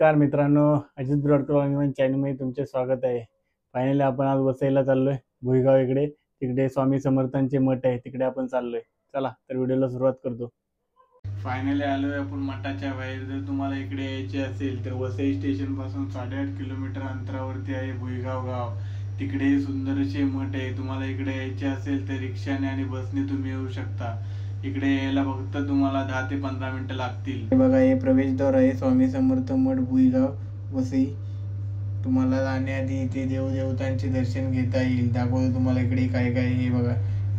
नमस्कार मित्रांनो, अजित ब्रॉडकास्ट चॅनलमध्ये तुमचे स्वागत आहे। फायनली आपण आज वसईला चाललोय, भुईगाव इकडे। तिकडे स्वामी समर्थांचे मठ आहे, तिकडे आपण चाललोय। चला तर व्हिडिओला सुरुवात करतो। फायनली आलोय आपण मठाच्या बाहेर। जर तुम्हाला इकडे यायचे असेल तर वसई स्टेशन पासून 8.5 किलोमीटर अंतरावरती आहे भुईगाव गाव। तिकडे सुंदर असे मठ आहे। तुम्हाला इकडे यायचे असेल तर रिक्षाने आणि बसने तुम्ही येऊ शकता। इकडे यायला फक्त तुम्हाला 10 ते 15 मिनिटं लागतील। बघा, हे प्रवेशद्वार आहे स्वामी समर्थ मठ भुईगाव वसई। तुम्हाला जाण्याआधी इथे देवदेवतांचे दर्शन घेता येईल। दाखवतो तुम्हाला इकडे काय काय। हे बघा,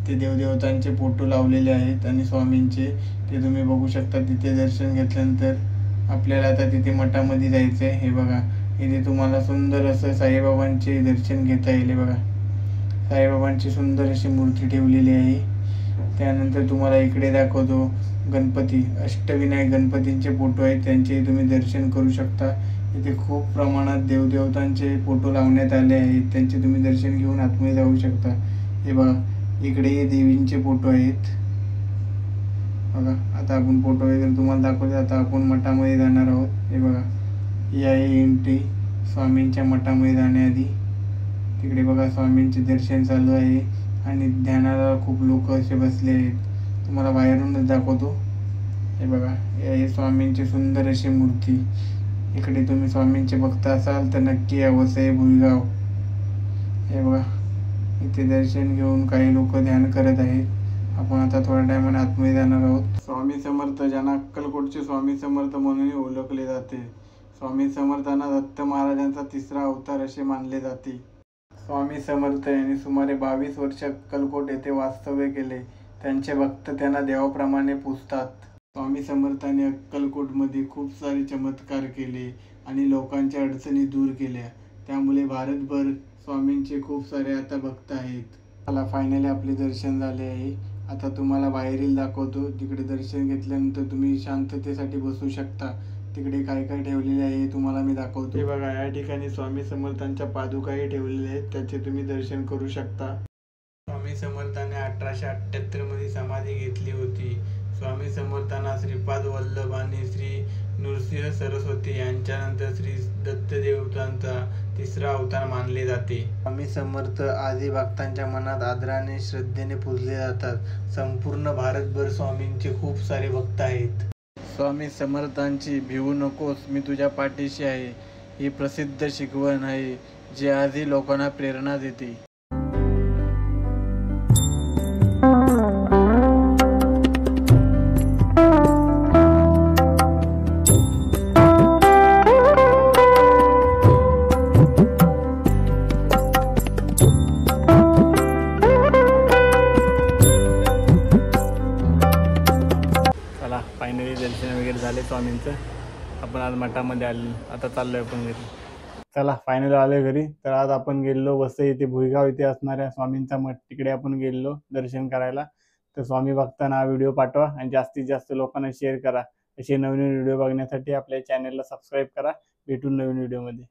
ते देवदेवतांचे फोटो लावलेले आहेत आणि स्वामींचे ते तुम्ही बघू शकता। तिथे दर्शन घेतल्यानंतर आपल्याला आता तिथे मठामध्ये जायचं आहे। हे बघा, इथे तुम्हाला सुंदर असं साईबाबांचे दर्शन घेता येईल। बघा, साईबाबांची सुंदर अशी मूर्ती ठेवलेली आहे। त्यानंतर तुम्हाला इकडे दाखवतो गणपती, अष्टविनायक गणपतींचे फोटो आहेत, त्यांचे तुम्ही दर्शन करू शकता। इथे खूप प्रमाणात देवदेवतांचे फोटो लावण्यात आले आहेत, त्यांचे तुम्ही दर्शन घेऊन आतमध्ये जाऊ शकता। हे बघा, इकडे देवींचे फोटो आहेत। बघा, आता आपण फोटो वगैरे तुम्हाला दाखवतो। आता आपण मठामध्ये जाणार आहोत। हे बघा, ही आहे एंट्री स्वामींच्या मठामध्ये जाण्याआधी। तिकडे बघा, स्वामींचे दर्शन चालू आहे आणि ध्यानाला खूप लोक असे बसले आहेत। तुम्हाला बाहेरूनच दाखवतो। हे बघा, हे स्वामींची सुंदर अशी मूर्ती। इकडे तुम्ही स्वामींचे भक्त असाल तर नक्की या वसई भुईगाव। हे बघा, इथे दर्शन घेऊन काही लोक ध्यान करत आहेत। आपण आता थोड्या टायमाने आतमध्ये जाणार आहोत। स्वामी समर्थ, ज्यांना अक्कलकोटचे स्वामी समर्थ म्हणून ओळखले जाते। स्वामी समर्थांना दत्त महाराजांचा तिसरा अवतार असे मानले जाते। स्वामी समर्थ यांनी सुमारे 22 वर्ष अक्कलकोट येथे वास्तव्य केले। त्यांचे भक्त त्यांना देवाप्रमाणे पूजतात। स्वामी समर्थांनी अक्कलकोटमध्ये खूप सारे चमत्कार केले आणि लोकांच्या अडचणी दूर केल्या। त्यामुळे भारतभर स्वामींचे खूप सारे आता भक्त आहेत। मला फायनली आपले दर्शन झाले आहे। आता तुम्हाला बाहेरील दाखवतो। तिकडे दर्शन घेतल्यानंतर तुम्ही शांततेसाठी बसू शकता। तिकडे काय काय ठेवलेले आहे तुम्हाला मी दाखवतो। हे बघा, या ठिकाणी स्वामी समर्थांच्या पादुकाही ठेवलेल्या आहेत, त्याचे तुम्ही दर्शन करू शकता। स्वामी समर्थांनी 1878 मध्ये समाधी घेतली होती। स्वामी समर्थांना श्रीपाद वल्लभ आणि श्री नृसिंह सरस्वती यांच्यानंतर श्री दत्तदेवतांचा तिसरा अवतार मानले जाते। स्वामी समर्थ आजही भक्तांच्या मनात आदराने श्रद्धेने पूजले जातात। संपूर्ण भारतभर स्वामींचे खूप सारे भक्त आहेत। स्वामी समर्थांची भिवू नकोस, मी तुझ्या पाठीशी आहे, ही प्रसिद्ध शिकवण आहे जी आजही लोकांना प्रेरणा देते। चला, फायनली दर्शन वगैरे झाले स्वामींचं। आपण आज मठामध्ये आले, आता चाललोय आपण घरी। चला, फायनली आलोय घरी। तर आज आपण गेलो वसई इथे भुईगाव इथे असणाऱ्या स्वामींचा मठ, तिकडे आपण गेलो दर्शन करायला। तर स्वामी भक्तांना हा व्हिडिओ पाठवा आणि जास्तीत जास्त लोकांना शेअर करा। असे नवीन व्हिडिओ बघण्यासाठी आपल्या चॅनलला सबस्क्राईब करा। भेटून नवीन व्हिडिओमध्ये।